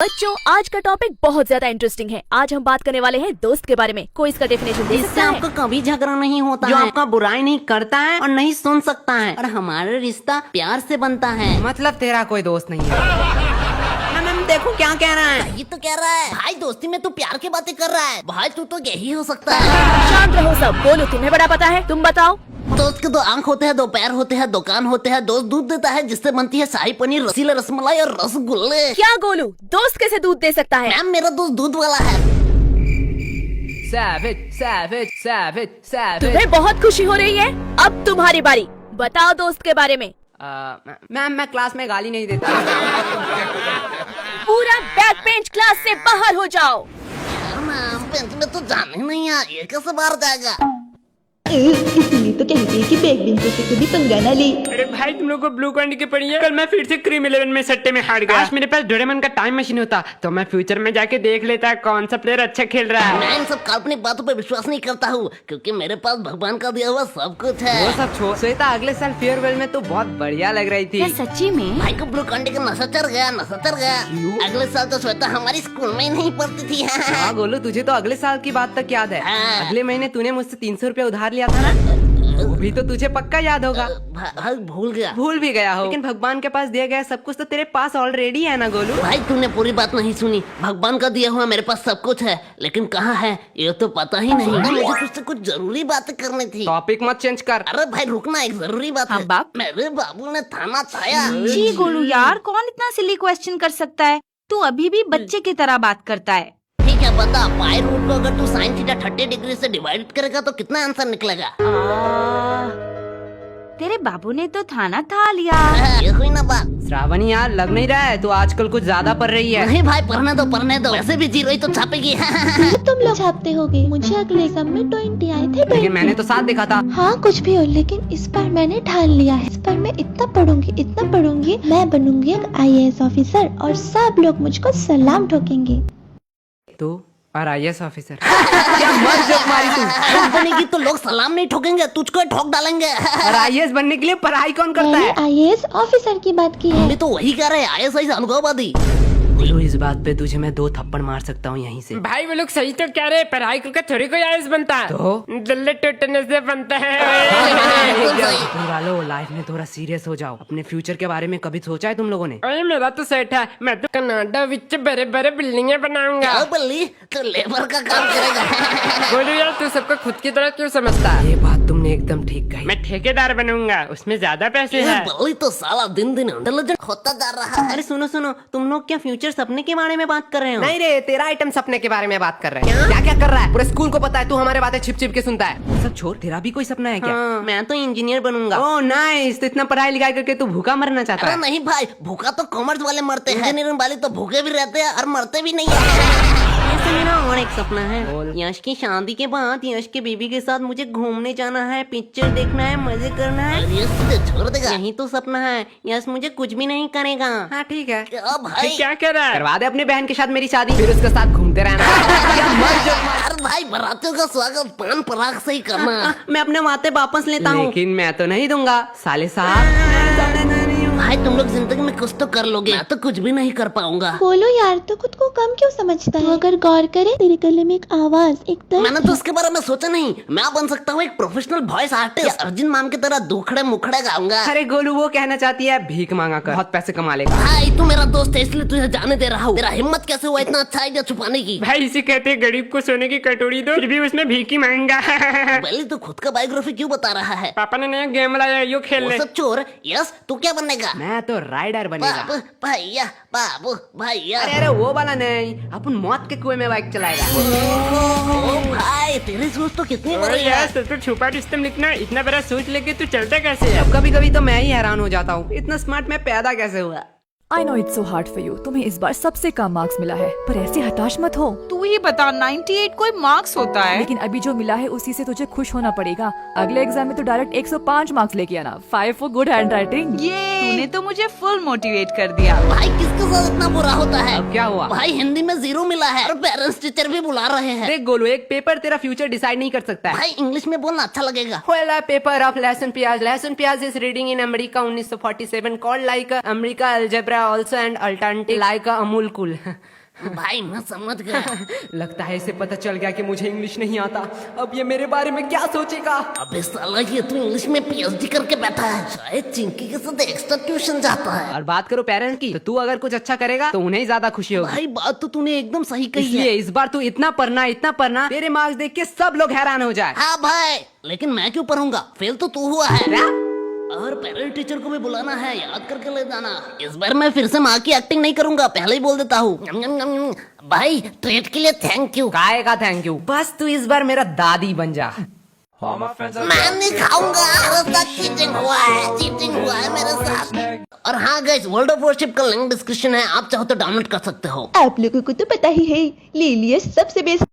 बच्चों, आज का टॉपिक बहुत ज्यादा इंटरेस्टिंग है। आज हम बात करने वाले हैं दोस्त के बारे में। कोई इसका डेफिनेशन दे जिससे सकता है? आपको कभी झगड़ा नहीं होता जो आपका बुराई नहीं करता है और नहीं सुन सकता है, और हमारा रिश्ता प्यार से बनता है। मतलब तेरा कोई दोस्त नहीं है। मैम देखो क्या कह रहा है। ये तो कह रहा है भाई दोस्ती में तू प्यार की बातें कर रहा है। भाई तू तो यही हो सकता है। शांत रहो सब। बोलो, तुम्हें बड़ा पता है, तुम बताओ। दोस्त के दो आंख होते हैं, दो पैर होते हैं, दुकान होते हैं। दोस्त दूध देता है जिससे बनती है शाही पनीर, रसीला रसमलाई और रसगुल्ले। क्या गोलू, दोस्त कैसे दूध दे सकता है? मैम मेरा दोस्त दूध वाला है। Savage, savage, savage, savage। तुम्हें बहुत खुशी हो रही है। अब तुम्हारी बारी। बताओ दोस्त के बारे में। मैम मैं क्लास में गाली नहीं देता। पूरा बैक बेंच क्लास से बाहर हो जाओ। मैम बेंच में तो जाने नहीं है, ये कैसे बाहर जाएगा? इसलिए तो कहते हैं कि बैक बेंचर से कभी पंगा ना ले। अरे भाई तुम लोग को ब्लू कैंडी की पड़ी है। कल मैं फिर से क्रीम 11 में सट्टे में हार गया। आज मेरे पास डोरेमोन का टाइम मशीन होता तो मैं फ्यूचर में जाके देख लेता कौन सा प्लेयर अच्छा खेल रहा है। मैं इन सब काल्पनिक बातों पर विश्वास नहीं करता हूँ, क्योंकि मेरे पास भगवान का दिया हुआ सब कुछ है। वो सब छोड़। श्वेता अगले साल फेयरवेल में तो बहुत बढ़िया लग रही थी। सच्ची में? भाई को ब्लू कैंडी का नशा चढ़ गया, नशा चढ़ गया। अगले साल तो श्वेता हमारी स्कूल में ही नहीं पढ़ती थी। हाँ गोलू, तुझे तो अगले साल की बात तक याद है। हाँ। अगले महीने तूने मुझसे 300 रुपया उधार लिया था ना, वो भी तो तुझे पक्का याद होगा। भाई भूल गया। भूल भी गया हो, लेकिन भगवान के पास दिया गया सब कुछ तो तेरे पास ऑलरेडी है ना गोलू। भाई तूने पूरी बात नहीं सुनी। भगवान का दिया हुआ मेरे पास सब कुछ है, लेकिन कहाँ है ये तो पता ही नहीं। मुझे तुझसे कुछ जरूरी बातें करनी थी। टॉपिक मत चेंज कर। अरे भाई रुकना, एक जरूरी बात है। बाप? मेरे बाबू ने थाना छाया। जी गोलू यार, कौन इतना सिली क्वेश्चन कर सकता है? तू अभी भी बच्चे की तरह बात करता है। ठीक है बता, पाई रूट को अगर तू साइन थीटा 30 डिग्री से डिवाइड करेगा तो कितना आंसर निकलेगा? तेरे बाबू ने तो थाना था लिया। ये हुई ना बात। श्रावणी यार, लग नहीं रहा है तू आजकल कुछ ज्यादा पढ़ रही है। नहीं भाई पढ़ने दो। वैसे भी जीरो ही तो छापेगी। तुम लोग छापते होगे। मुझे अगले एग्जाम में 20 आए थे। लेकिन मैंने तो 7 देखा था। हाँ कुछ भी हो, लेकिन इस बार मैंने ठान लिया है। इस बार मैं इतना पढ़ूंगी, मैं बनूंगी एक IAS ऑफिसर और सब लोग मुझको सलाम ठोकेंगे। तू और IAS ऑफिसर क्या मस्त जोक मारी तू। बनेगी तो लोग सलाम नहीं ठोकेंगे, तुझको ठोक डालेंगे। और IAS बनने के लिए पढ़ाई कौन करता मैंने है? IAS ऑफिसर की बात की है। हम भी तो वही कह रहे हैं, ISI अनुभववादी। बोलो, इस बात पे तुझे मैं 2 थप्पड़ मार सकता हूँ यहीं से। भाई वो लोग सही तो कह रहे हैं, पढ़ाई करके थोड़ी कोई आयस बनता है। तो दल्ले टूटने से बनता है। तुम वालों लाइफ में थोड़ा सीरियस हो जाओ। अपने फ्यूचर के बारे में कभी सोचा है तुम लोगों ने? अरे मेरा तो सेट है, मैं तो कनाडा विच बड़े बड़े बिल्डिंगे बनाऊंगा। क्या बल्ली, तो लेबर का काम करेगा। बोलो यार, तू सबको खुद की तरह क्यों समझता है? ये बात तुमने एकदम ठीक कही। मैं ठेकेदार बनूंगा, उसमें ज्यादा पैसे हैं। बल्ली तो साला दिन दिन इंटेलिजेंट होता जा रहा है। अरे सुनो तुम लोग क्या फ्यूचर सपने के बारे में बात कर रहे हो? नहीं रे, तेरा आइटम सपने के बारे में बात कर रहे हैं। क्या क्या कर रहा है? पूरे स्कूल को पता है तू हमारे बातें छिप छिप के सुनता है। सब छोड़, तेरा भी कोई सपना है क्या? हाँ, मैं तो इंजीनियर बनूंगा। ओह नाइस, तो इतना पढ़ाई लिखाई करके तू भूखा मरना चाहता अरे है? नहीं भाई, भूखा तो कॉमर्स वाले मरते हैं, इंजीनियरिंग वाले तो भूखे भी रहते हैं और मरते भी नहीं है। ऐसे मेरा और एक सपना है। यश की शादी के बाद यश के बीबी के साथ मुझे घूमने जाना है, पिक्चर देखना है, मजे करना है। ये तुझे छोड़ देगा। यही तो सपना है। यश मुझे कुछ भी नहीं करेगा। हाँ ठीक है, क्या भाई? क्या कर रहा है? करवा दे अपनी बहन के साथ मेरी शादी, फिर उसके साथ घूमते रहना। क्या मस्त जोक मारा। अरे भाई बारातियों का स्वागत पान पराग से ही करना। मैं अपने वादे वापस लेता हूँ। लेकिन मैं तो नहीं दूंगा साले साहब। भाई तुम लोग जिंदगी में कुछ तो कर लोगे, मैं तो कुछ भी नहीं कर पाऊंगा। बोलो यार, तो खुद को कम क्यों समझता है? तो अगर गौर करे, तेरे गले में एक आवाज, एक दर्द मैंने तो उसके बारे में सोचा नहीं। मैं बन सकता हूँ एक प्रोफेशनल वॉइस आर्टिस्ट। अर्जुन माम की तरह दुखड़े मुखड़े गाऊंगा। अरे गोलू, वो कहना चाहती है भीख मांगा कर बहुत पैसे कमा लेगा। भाई तू मेरा दोस्त है इसलिए तुझे जाने दे रहा हूँ। तेरा हिम्मत कैसे हुआ इतना अच्छा आइडिया छुपाने की? भाई इसे कहते हैं गरीब को सोने की कटोरी दो, फिर भी उसमें भीख ही मांगा। पहले तो खुद का बायोग्राफी क्यों बता रहा है? पापा ने नया गेम लाया, यो खेल वो ले। सब चोर। यस, तू क्या बनेगा? मैं तो राइडर बनेगा। बाबू भैया, बाबू भैया। अरे वो वाला नहीं, अपन मौत के कुएं में बाइक चलाएगा। ओ भाई, तेरी सोच तो कितनी अरे बड़ी यार, है। तो छुपा रुस्तम लिखना, इतना बड़ा सोच लेके तू चलता कैसे है? कभी कभी तो मैं ही हैरान हो जाता हूँ, इतना स्मार्ट मैं पैदा कैसे हुआ। I know it's so hard for you. तुम्हें इस बार सबसे कम मार्क्स मिला है, पर ऐसे हताश मत हो। तू ही बता, 98 कोई मार्क्स होता है? लेकिन अभी जो मिला है उसी से तुझे खुश होना पड़ेगा। अगले एग्जाम में तो डायरेक्ट 105 मार्क्स लेके आना। 5 फॉर गुड हैंड राइटिंग। ये तूने तो मुझे फुल मोटिवेट कर दिया। भाई किसके साथ इतना बुरा होता है? अब क्या हुआ? भाई हिंदी में 0 मिला है और पेरेंट्स टीचर भी बुला रहे हैं। देख गोलू, एक पेपर तेरा फ्यूचर डिसाइड नहीं कर सकता है। भाई इंग्लिश में बोलना अच्छा लगेगा। Well, a paper of Lesson Piaz. Lesson Piaz is reading in America 1947 called like America Algebra also and alternative like Amul cool. भाई मैं समझ गया। लगता है इसे पता चल गया कि मुझे इंग्लिश नहीं आता। अब ये मेरे बारे में क्या सोचेगा? अबे साला ये तो इंग्लिश में पीएचडी करके बैठा है, शायद चिंकी के साथ एक्स्ट्रा ट्यूशन जाता है। और बात करो पेरेंट्स की, तो तू अगर कुछ अच्छा करेगा तो उन्हें ज्यादा खुशी होगी। भाई बात तो तूने एकदम सही कही है। इसलिए इस बार तू इतना पढ़ना, तेरे मार्क्स देख के सब लोग हैरान हो जाए। हाँ भाई, लेकिन मैं क्यों पढ़ूंगा? फेल तो तू हुआ है। क्या? और पेरेंट टीचर को भी बुलाना है, याद करके ले जाना। इस बार मैं फिर से माँ की एक्टिंग नहीं करूंगा, पहले ही बोल देता हूँ। भाई ट्रीट के लिए थैंक यू। काय का थैंक यू, बस तू इस बार मेरा दादी बन जा। मैं नहीं खाऊंगा, मेरे साथ चीटिंग हुआ है मेरे साथ। और हाँ गाइस, वर्ल्ड ऑफ वॉरशिप का लिंक डिस्क्रिप्शन है, आप चाहो तो डाउनलोड कर सकते हो। आप लोगों को तो पता ही है, ले लिया सबसे बेस्ट